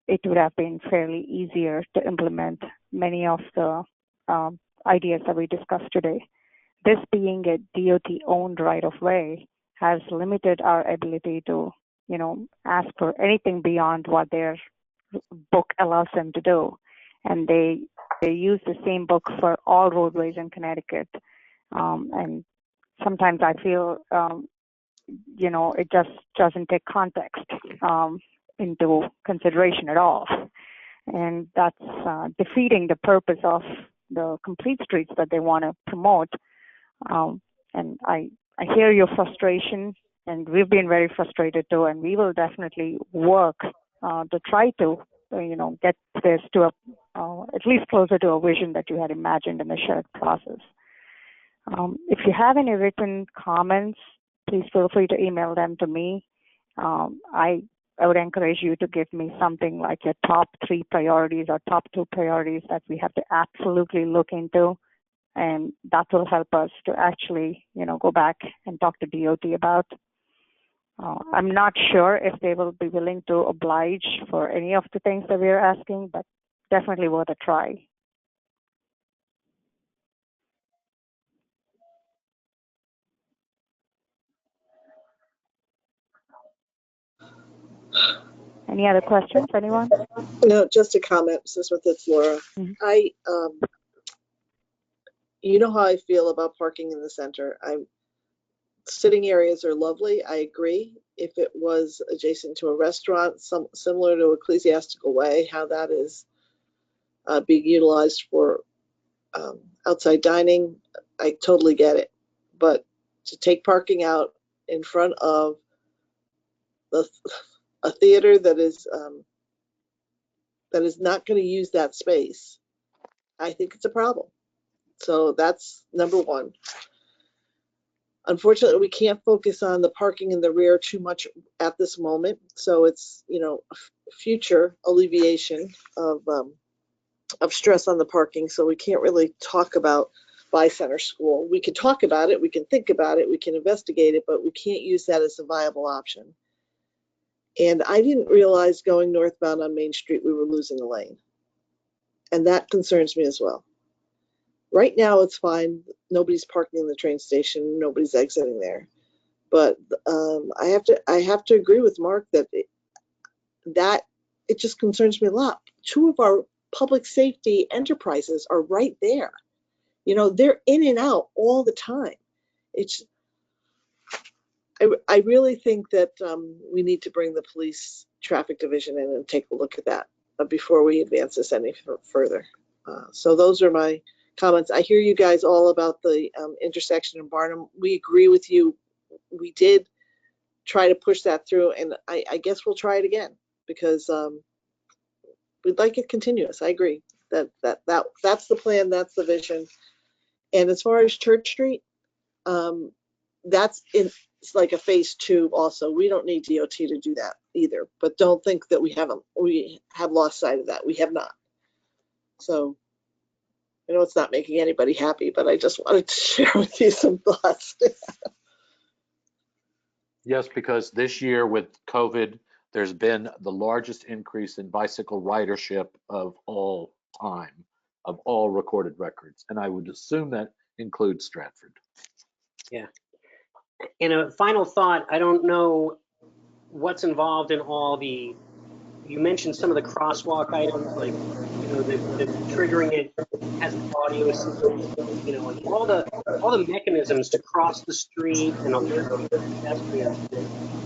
it would have been fairly easier to implement many of the ideas that we discussed today. This being a DOT-owned right-of-way has limited our ability to ask for anything beyond what their book allows them to do. And they use the same book for all roadways in Connecticut. And sometimes I feel, it just doesn't take context into consideration at all. And that's defeating the purpose of the complete streets that they want to promote. And I hear your frustration, and we've been very frustrated too, and we will definitely work to try to, get this to at least closer to a vision that you had imagined in the shared process. If you have any written comments, please feel free to email them to me. I would encourage you to give me something like your top 3 priorities or top 2 priorities that we have to absolutely look into. And that will help us to actually, go back and talk to DOT about. I'm not sure if they will be willing to oblige for any of the things that we're asking, but definitely worth a try. Any other questions, anyone? No, just a comment, since with it's Laura. Mm-hmm. You know how I feel about parking in the center. Sitting areas are lovely. I agree. If it was adjacent to a restaurant, similar to Ecclesiastical Way, how that is being utilized for outside dining, I totally get it. But to take parking out in front of a theater that is not going to use that space, I think it's a problem. So that's number one. Unfortunately, we can't focus on the parking in the rear too much at this moment. So it's, future alleviation of stress on the parking. So we can't really talk about Bi-Center School. We can talk about it, we can think about it, we can investigate it, but we can't use that as a viable option. And I didn't realize going northbound on Main Street, we were losing a lane. And that concerns me as well. Right now, it's fine. Nobody's parking in the train station. Nobody's exiting there. But I have to agree with Mark that it just concerns me a lot. Two of our public safety enterprises are right there. They're in and out all the time. I really think that we need to bring the police traffic division in and take a look at that before we advance this any further. So those are my comments. I hear you guys all about the intersection in Barnum. We agree with you. We did try to push that through, and I guess we'll try it again because we'd like it continuous. I agree that's the plan, that's the vision. And as far as Church Street, it's like a phase 2 also. We don't need DOT to do that either, but don't think that we have lost sight of that. We have not. So I know it's not making anybody happy, but I just wanted to share with you some thoughts. Yes, because this year with COVID, there's been the largest increase in bicycle ridership of all time, of all recorded records. And I would assume that includes Stratford. Yeah. And a final thought, I don't know what's involved in all the, you mentioned some of the crosswalk items, like, the triggering it has the audio system, and all the mechanisms to cross the street and alert pedestrians.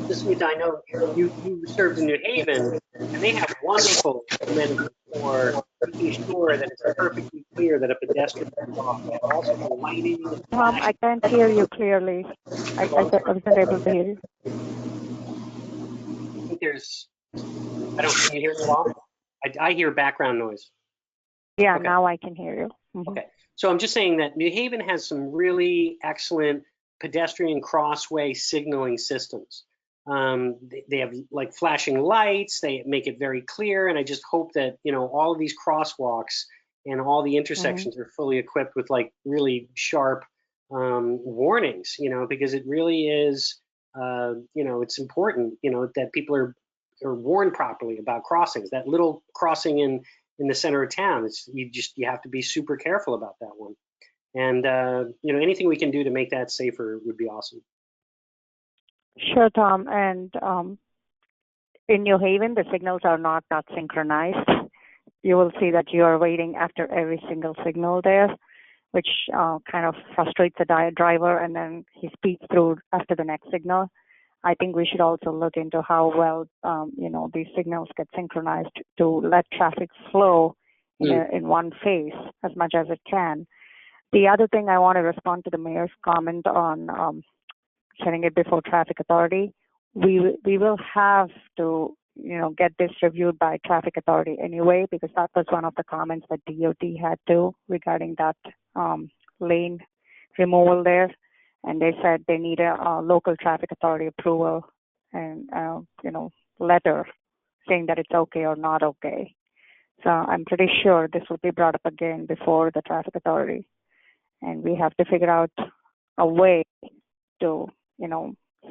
This means I know you served in New Haven, and they have wonderful amenities for making sure that it's perfectly clear that a pedestrian can cross. They have also the lighting. Tom, I can't hear you clearly. I wasn't able to hear you. I think can you hear me well? I hear background noise. Yeah, Okay. Now I can hear you. Mm-hmm. Okay, so I'm just saying that New Haven has some really excellent pedestrian crossway signaling systems. They have like flashing lights, they make it very clear, and I just hope that, all of these crosswalks and all the intersections are fully equipped with like really sharp warnings, because it really is, it's important, that people are warned properly about crossings. That little crossing in the center of town, you have to be super careful about that one. And anything we can do to make that safer would be awesome. Sure, Tom. And in New Haven, the signals are not synchronized. You will see that you are waiting after every single signal there, which kind of frustrates the driver, and then he speeds through after the next signal. I think we should also look into how well, these signals get synchronized to let traffic flow in one phase as much as it can. The other thing I want to respond to the mayor's comment on setting it before traffic authority. We will have to, get this reviewed by traffic authority anyway, because that was one of the comments that DOT had too regarding that lane removal there. And they said they need a local traffic authority approval and, letter saying that it's okay or not okay. So I'm pretty sure this will be brought up again before the traffic authority. And we have to figure out a way to,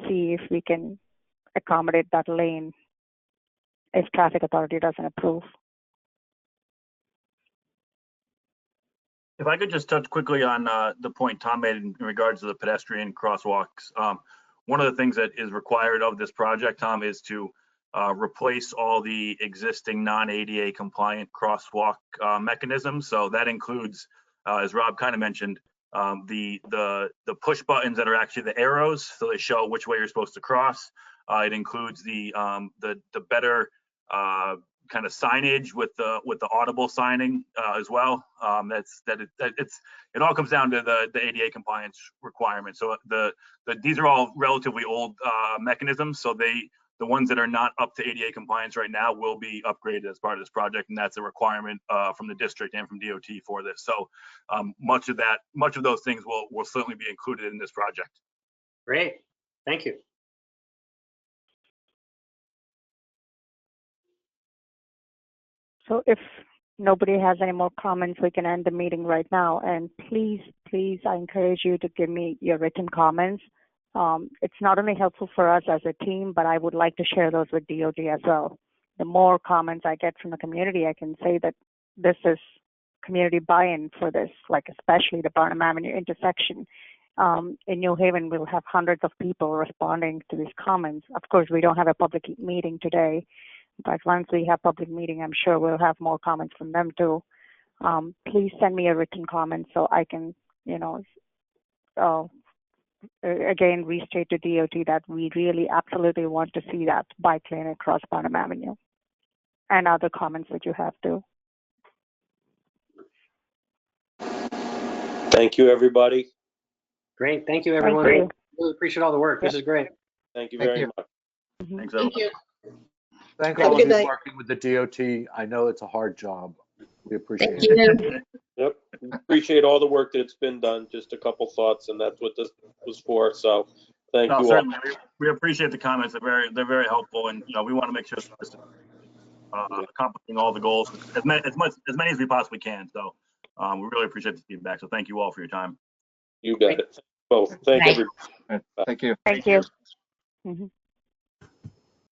see if we can accommodate that lane if traffic authority doesn't approve. If I could just touch quickly on the point Tom made in regards to the pedestrian crosswalks. One of the things that is required of this project, Tom, is to replace all the existing non-ADA compliant crosswalk mechanisms. So that includes, as Rob kind of mentioned, the push buttons that are actually the arrows, so they show which way you're supposed to cross. It includes the better kind of signage with the audible signing as well. It all comes down to the ADA compliance requirements. So these are all relatively old mechanisms, so The ones that are not up to ADA compliance right now will be upgraded as part of this project, and that's a requirement from the district and from DOT for this. So much of those things will certainly be included in this project. Great, thank you. So if nobody has any more comments, we can end the meeting right now. And please, I encourage you to give me your written comments. It's not only helpful for us as a team, but I would like to share those with DOT as well. The more comments I get from the community, I can say that this is community buy-in for this, like especially the Barnum Avenue intersection. In New Haven, we'll have hundreds of people responding to these comments. Of course, we don't have a public meeting today, but once we have public meeting, I'm sure we'll have more comments from them too. Please send me a written comment so I can, again, restate to DOT that we really absolutely want to see that bike lane across Barnum Avenue, and other comments that you have too. Thank you, everybody. Great, thank you, everyone. Thank you. Really appreciate all the work. This is great. Thank you Thank very you. much. Thanks, Thank you. Thank Have a all of good you night. working with the DOT. I know it's a hard job. We appreciate Thank it. you. Yep. Appreciate all the work that's been done. Just a couple thoughts, and that's what this was for. So thank No, you all. certainly. We appreciate the comments. They're very helpful, and we want to make sure this is accomplishing all the goals as many as we possibly can. So we really appreciate the feedback. So thank you all for your time. You got it. Both. Thank Bye. everybody. Thank you. Thank you. Mhm.